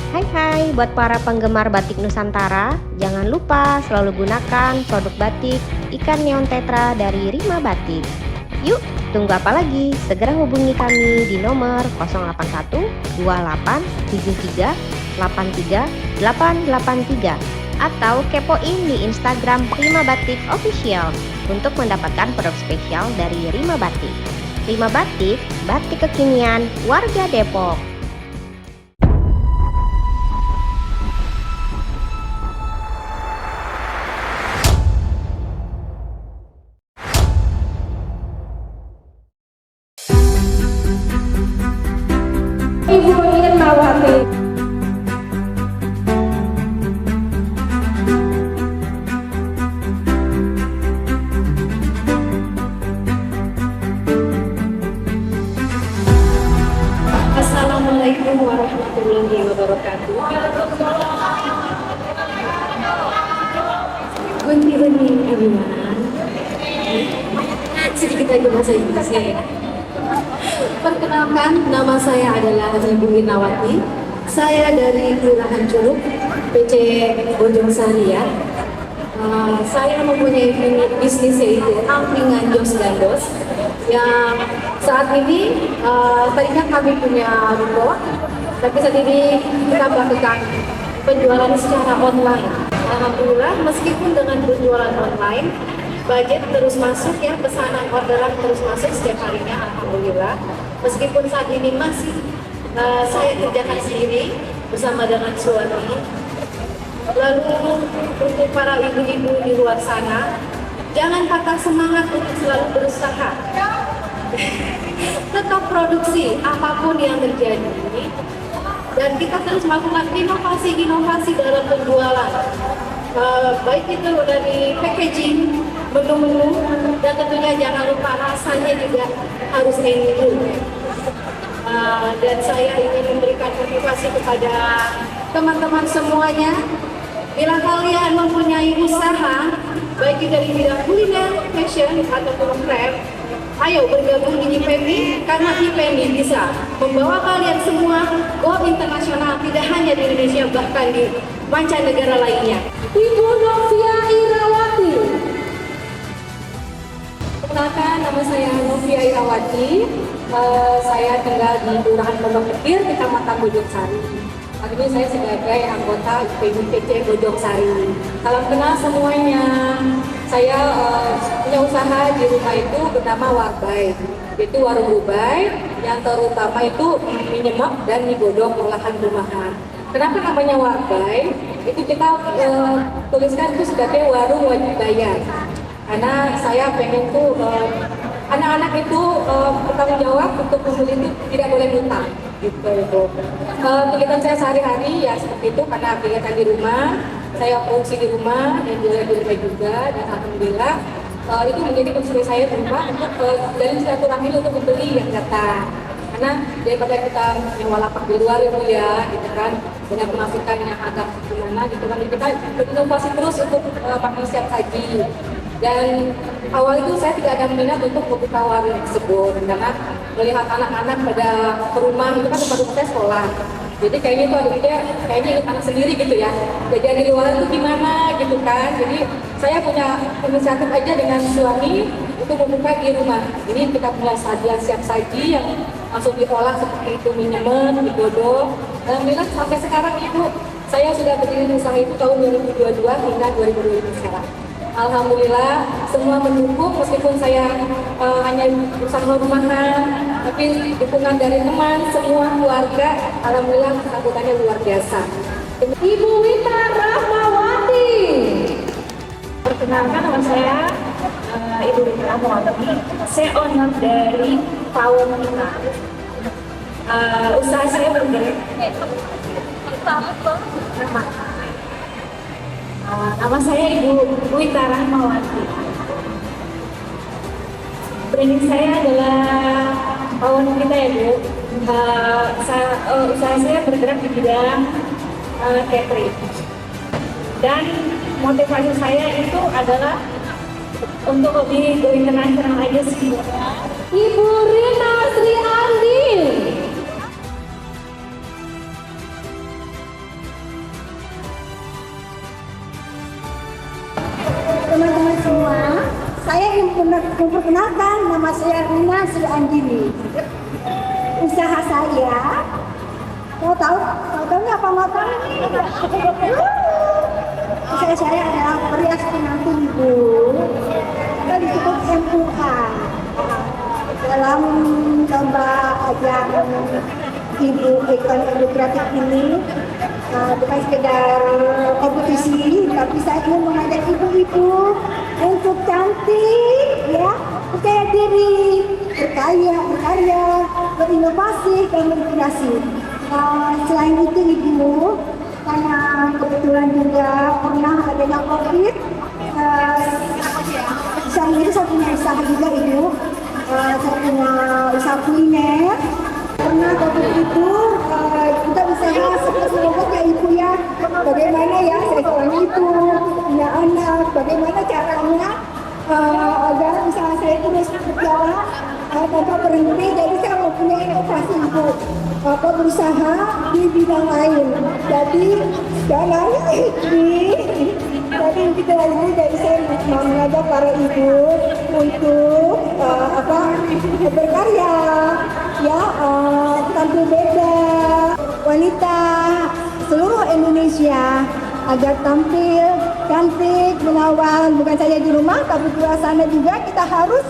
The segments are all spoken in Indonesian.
Hai buat para penggemar batik Nusantara, jangan lupa selalu gunakan produk batik ikan neon tetra dari Rima Batik. Yuk, tunggu apa lagi? Segera hubungi kami di nomor 081 28 73 83 883 atau kepoin di Instagram Rima Batik Official untuk mendapatkan produk spesial dari Rima Batik. Rima Batik, batik kekinian warga Depok. Ibu Irmawati. Assalamualaikum warahmatullahi wabarakatuh. Good evening everyone. Sedikit lagi bahasa Inggrisnya ya. Perkenalkan, nama saya adalah Ibu Irmawati. Saya dari Kelurahan Curug, PC Bojong Sari ya. Saya mempunyai bisnis yaitu angkringan Jos Gandos. Yang saat ini tadinya kami punya ruko, tapi saat ini kita melakukan penjualan secara online. Alhamdulillah, meskipun dengan penjualan online, budget terus masuk ya, pesanan orderan terus masuk setiap harinya, alhamdulillah. Meskipun saat ini masih saya kerjakan sendiri bersama dengan suami. Lalu untuk para ibu-ibu di luar sana, jangan patah semangat untuk selalu berusaha. Tetap produksi apapun yang terjadi. Dan kita terus melakukan inovasi dalam penjualan. Baik itu dari packaging, menu-menu, dan tentunya jangan lupa rasanya juga harus enak. Dan saya ingin memberikan motivasi kepada teman-teman semuanya. Bila kalian mempunyai usaha, baik itu dari bidang kuliner, fashion, ataupun craft, ayo bergabung di IPMI, karena IPMI bisa membawa kalian semua go internasional, tidak hanya di Indonesia, bahkan di mancanegara lainnya. Ibu Novia Irawati. Perkenalkan, nama saya Novia Irawati. Saya tinggal di Kelurahan Pondok Kecil, Kecamatan Bojong Sari. Saat ini saya sebagai anggota IPMI PC Bojong Sari. Salam kenal semuanya. Saya punya usaha di rumah itu bernama Warbai. Itu warung rubai yang terutama itu mie nyemek dan mie godong olahan rumahan. Kenapa namanya Warbai? Itu kita tuliskan itu sebagai warung wajib bayar. Karena saya pengen tuh anak-anak itu bertanggung jawab untuk membeli itu tidak boleh ngutang gitu itu. Kegiatan saya sehari-hari ya seperti itu, karena kegiatan di rumah, saya fungsi di rumah dan juga di rumah juga, dan alhamdulillah itu menjadi konsumsi saya di rumah untuk dari silaturahmi untuk membeli yang datang. Karena daripada kita nyewa lapak di luar ya gitu kan, dengan pemasukan yang agak gimana gitu kan, kita berinovasi terus untuk pakai siap saji. Dan awal itu saya tidak ada minat untuk membuka warung tersebut, karena melihat anak-anak pada ke rumah itu kan, tempat rumah saya sekolah. Jadi kayaknya itu ada ide, kayaknya anak sendiri gitu ya. Jajan di luar itu gimana gitu kan. Jadi saya punya inisiatif aja dengan suami untuk membuka di rumah. Ini kita punya sajian siap saji yang langsung diolah seperti itu, mie nyemek, mie godong. Alhamdulillah sampai sekarang Ibu, saya sudah berdiri usaha itu tahun 2022 hingga 2025 sekarang. Alhamdulillah semua mendukung, meskipun saya hanya usaha rumahan, tapi dukungan dari teman, semua keluarga, alhamdulillah sambutannya luar biasa. Ibu Wita Rahmawati. Perkenalkan, nama saya Ibu Wita Rahmawati. Saya owner dari Pawon Kita. Usaha saya bergerak. Nama saya Ibu Wita Rahmawati. Branding saya adalah Pawon Kita ya Bu. Usaha saya bergerak di bidang catering. Dan motivasi saya itu adalah untuk lebih go internasional aja sih. Ibu Rina Sri Andi. Saya ingin memperkenalkan, nama saya Rina Sri Andini. Usaha saya, mau tahu nggak apa mau tahu? Usaha saya adalah perias pengantin ibu. Kita disebut MUA. Dalam lomba ajang Ibu Ikon Ibu Kreatif ini bukan sekedar kompetisi, tapi saya ingin mengajak ibu-ibu untuk cantik, ya, percaya diri, berkarya, berinovasi dan berkreasi. Selain itu ibu, karena kebetulan juga pernah adanya COVID, saya punya usaha juga ibu. Saya punya usaha kuliner. Pernah waktu itu kita usaha seperti ya ibu ya, bagaimana ya saya seorang ibu punya anak, bagaimana caranya agar usaha saya terus berjalan tanpa berhenti. Jadi saya mempunyai inovasi ibu, berusaha di bidang lain. Jadi jangan jadi kita ini dari saya mengajak para ibu untuk berkarya, ya, tampil beda, wanita seluruh Indonesia agar tampil cantik, menawan, bukan saja di rumah tapi di luar sana juga kita harus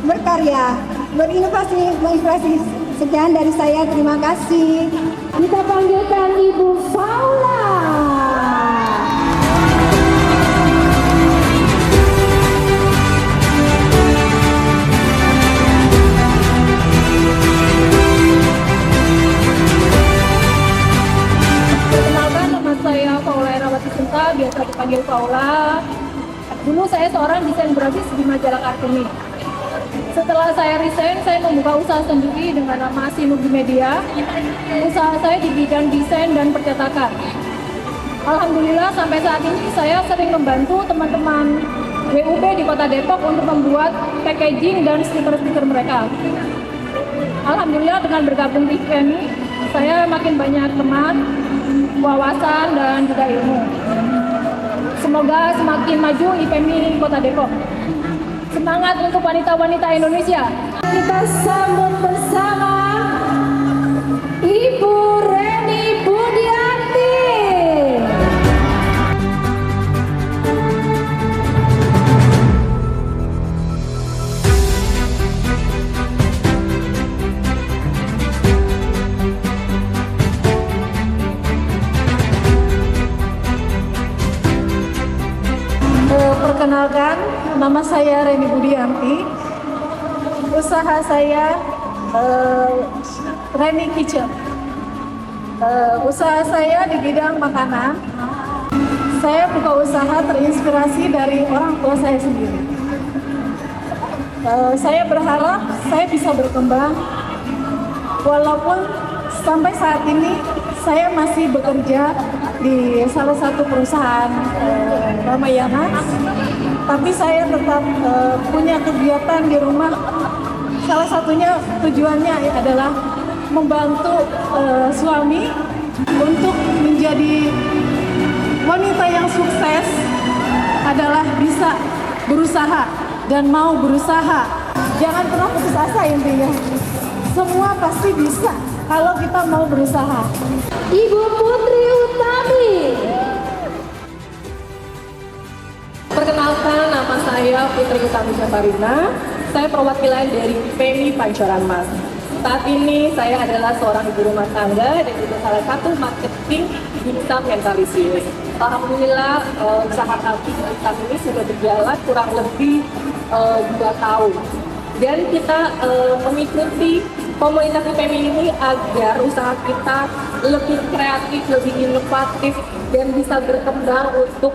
berkarya, berinovasi, menginspirasi. Sekian dari saya, terima kasih. Kita panggilkan Ibu Paula. Perkenalkan, nama saya Paula Erawati Sinta, biasa dipanggil Paula. Dulu saya seorang desain grafis di majalah Kartini. Setelah saya resign, saya membuka usaha sendiri dengan nama Sinugi Media. Usaha saya di bidang desain dan percetakan. Alhamdulillah sampai saat ini saya sering membantu teman-teman WUB di Kota Depok untuk membuat packaging dan stiker-stiker mereka. Alhamdulillah dengan bergabung di IPMI, saya makin banyak teman, wawasan, dan juga ilmu. Semoga semakin maju IPMI Kota Depok. Semangat untuk wanita-wanita Indonesia. Kita sambut bersama Ibu Reni Budianti. Perkenalkan, nama saya Reni Budianti. Usaha saya Reni Kitchen. Usaha saya di bidang makanan. Saya buka usaha terinspirasi dari orang tua saya sendiri. Saya berharap saya bisa berkembang, walaupun sampai saat ini saya masih bekerja di salah satu perusahaan Ramayana, tapi saya tetap punya kegiatan di rumah. Salah satunya tujuannya adalah membantu suami untuk menjadi wanita yang sukses, adalah bisa berusaha dan mau berusaha. Jangan pernah putus asa, intinya semua pasti bisa kalau kita mau berusaha. Ibu Putri Utami. Perkenalkan, nama saya Putri Utami Syafarina. Saya perwakilan dari PMI Pancoran Mas. Saat ini saya adalah seorang ibu rumah tangga dan juga salah satu marketing Dimsum Mentalisius. Alhamdulillah usaha kami Dimsum ini sudah berjalan kurang lebih 2 tahun. Dan kita mengikuti komunitas IPMI ini agar usaha kita lebih kreatif, lebih inovatif, dan bisa berkembang untuk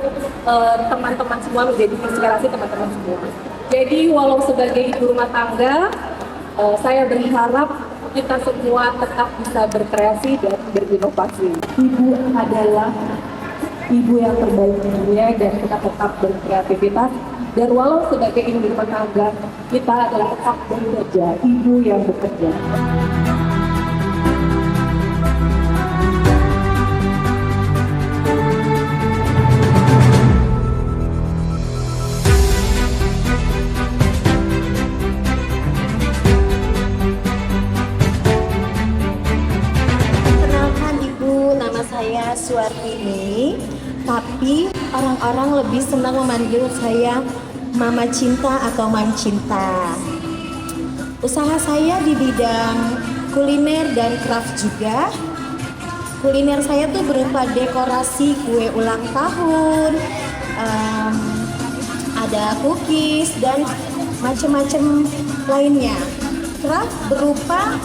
teman-teman semua, menjadi inspirasi teman-teman semua. Jadi walau sebagai ibu rumah tangga, saya berharap kita semua tetap bisa berkreasi dan berinovasi. Ibu adalah ibu yang terbaik di dunia dan kita tetap berkreativitas. Dan walau sebagai ibu rumah tangga, kita adalah tetap bekerja, ibu yang bekerja. saya Suartini, tapi orang-orang lebih senang memanggil saya Mama Cinta atau Mam Cinta. Usaha saya di bidang kuliner dan craft juga. Kuliner saya tuh berupa dekorasi kue ulang tahun, ada cookies dan macam-macam lainnya. Craft berupa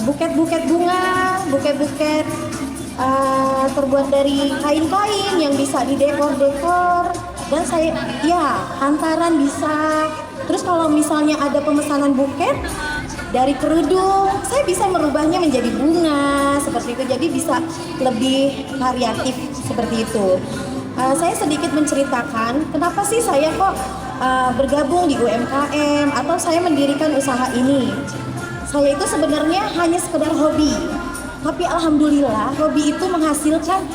buket-buket bunga, buket-buket terbuat dari kain-kain yang bisa didekor-dekor. Dan saya, ya, hantaran bisa. Terus kalau misalnya ada pemesanan buket dari kerudung, saya bisa merubahnya menjadi bunga seperti itu. Jadi bisa lebih variatif seperti itu. Saya sedikit menceritakan kenapa sih saya kok bergabung di UMKM atau saya mendirikan usaha ini. Saya itu sebenarnya hanya sekedar hobi, tapi alhamdulillah hobi itu menghasilkan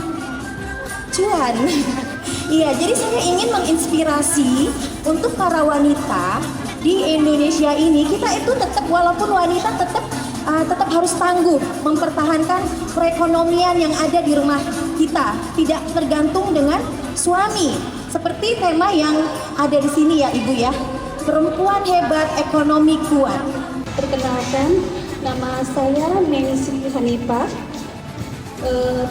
cuan. Iya, jadi saya ingin menginspirasi untuk para wanita di Indonesia ini. Kita itu tetap, walaupun wanita tetap harus tangguh mempertahankan perekonomian yang ada di rumah kita, tidak tergantung dengan suami. Seperti tema yang ada di sini ya Ibu ya, perempuan hebat, ekonomi kuat. Perkenalkan, nama saya Nancy Hanifah,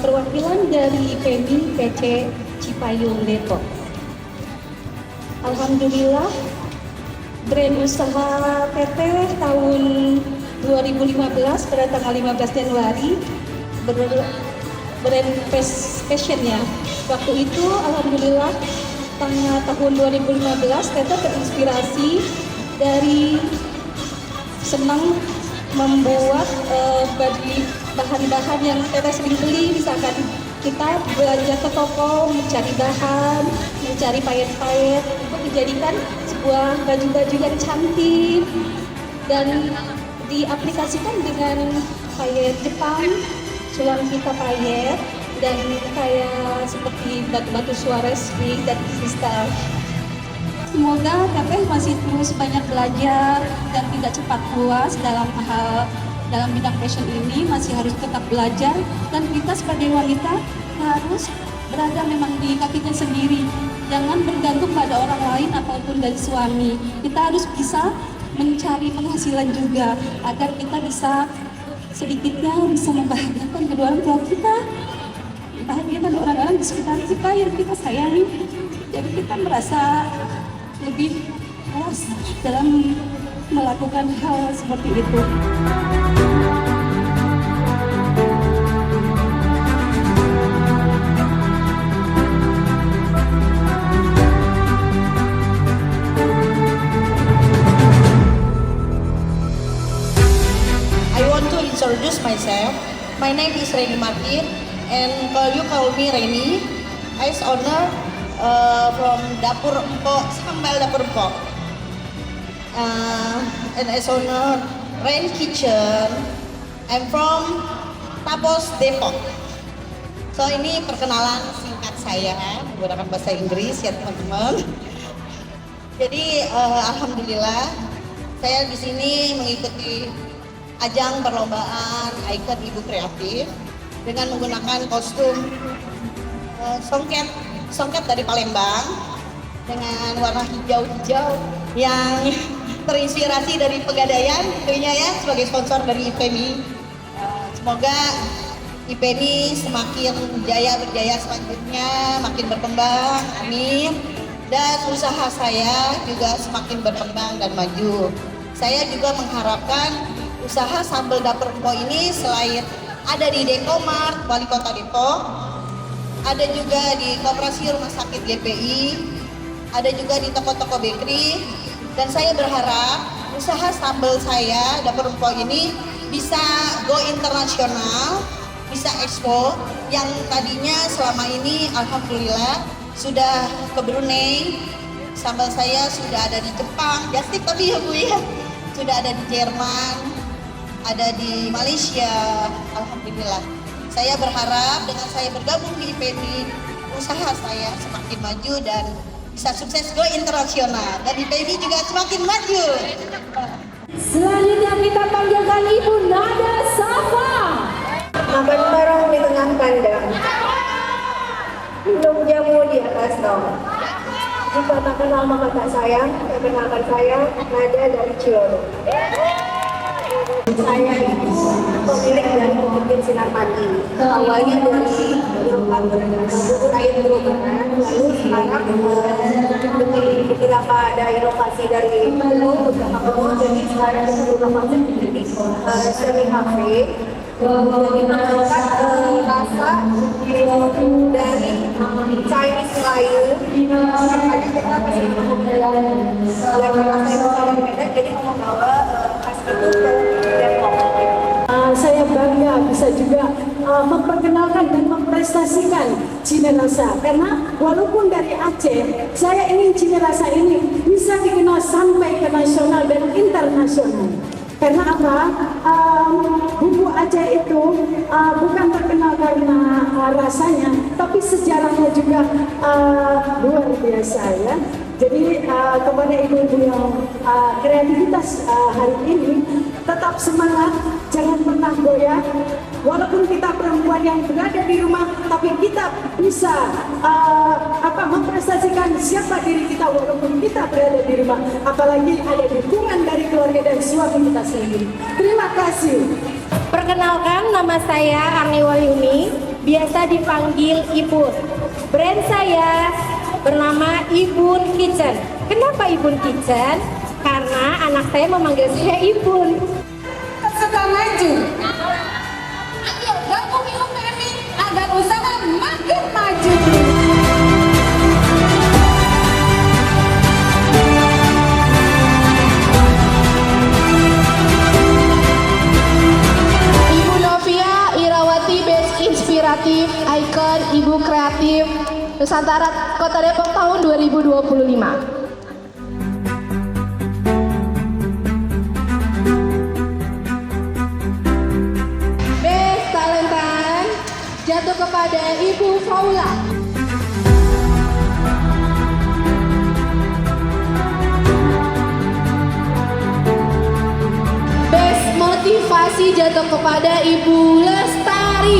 perwakilan dari PMI PC Cipayung Depok. Alhamdulillah, brand usaha PT tahun 2015 pada tanggal 15 Januari brand fashion ya. Waktu itu alhamdulillah tahun 2015 Teta terinspirasi dari senang membuat bahan-bahan yang Teta sering beli. Misalkan kita belanja ke toko mencari bahan, mencari payet-payet untuk dijadikan sebuah baju-baju yang cantik dan diaplikasikan dengan payet Jepang, sulam kita payet, dan kayak seperti batu-batu Swarovski dan kristal. Semoga Teteh masih terus banyak belajar dan tidak cepat puas dalam bidang fashion ini, masih harus tetap belajar, dan kita sebagai wanita harus berada memang di kakinya sendiri. Jangan bergantung pada orang lain ataupun dari suami. Kita harus bisa mencari penghasilan juga agar kita bisa sedikitnya bisa membahagiakan kedua orang tua kita, membahagiakan orang-orang di sekitar kita yang kita sayangi. Jadi kita merasa lebih puas dalam melakukan hal seperti itu. I want to introduce myself. My name is Reni Martin, and you call me Reni. As owner from Dapur Empok, Sambal Dapur Empok. And as owner Rain Kitchen. I'm from Tapos, Depok. So ini perkenalan singkat saya menggunakan bahasa Inggris ya teman-teman. Jadi alhamdulillah saya di sini mengikuti ajang perlombaan Icon Ibu Kreatif dengan menggunakan kostum songket dari Palembang dengan warna hijau-hijau yang terinspirasi dari Pegadaian tentunya ya, sebagai sponsor dari IPMI. Semoga IPMI semakin berjaya selanjutnya, makin berkembang, amin. Dan usaha saya juga semakin berkembang dan maju. Saya juga mengharapkan usaha Sambal Dapur Empok ini selain ada di Dekomart, Wali Kota Depok, ada juga di Koperasi Rumah Sakit GPI, ada juga di toko-toko bakery, dan saya berharap usaha sambal saya Dapur Empok ini bisa go internasional, bisa ekspor yang tadinya selama ini alhamdulillah sudah ke Brunei, sambal saya sudah ada di Jepang, just tapi ya Bu ya, sudah ada di Jerman, ada di Malaysia, alhamdulillah. Saya berharap dengan saya bergabung di IPMI, usaha saya semakin maju dan bisa sukses go internasional, dan IPMI juga semakin maju. Selanjutnya kita panggilkan Ibu Nada Safa. Makan bareng di tengah Panda. Jika tak kenal maka tak sayang, perkenalkan saya Nada dari Ciolo. Saya itu pemilik dari pemimpin Sinar Pagi. Awalnya dari saya berobat, lalu sekarang dengan beberapa ada inovasi dari jadi sekarang inovasi menjadi semi cafe. Menggunakan rasa dari Chinese lain, makanya kita kasih jadi mau bawa khas itu ke Depok. Saya bangga bisa juga memperkenalkan dan memprestasikan Cinerasa, karena walaupun dari Aceh, saya ingin Cinerasa ini bisa dikenal sampai ke nasional dan internasional. Karena apa? Bumbu Aceh itu bukan terkenal karena rasanya, tapi sejarahnya juga luar biasa ya. Jadi kepada ibu-ibu yang kreativitas hari ini, tetap semangat, jangan pernah goyah. Walaupun kita perempuan yang berada di rumah, tapi kita bisa memprestasikan siapa diri kita walaupun kita berada di rumah. Apalagi ada dukungan dari keluarga dan suami kita sendiri. Terima kasih. Perkenalkan, nama saya Arni Wahyumi, biasa dipanggil Ibun. Brand saya bernama Ibun Kitchen. Kenapa Ibun Kitchen? Karena anak saya memanggil saya Ibun. Sedang maju. Ayo gabung UPMI agar usaha makin maju. Ibu Novia Irawati, Best Inspiratif, Icon Ibu Kreatif Nusantara Kota Depok tahun 2025. Best Talentan jatuh kepada Ibu Faula. Best Motivasi jatuh kepada Ibu Lestari.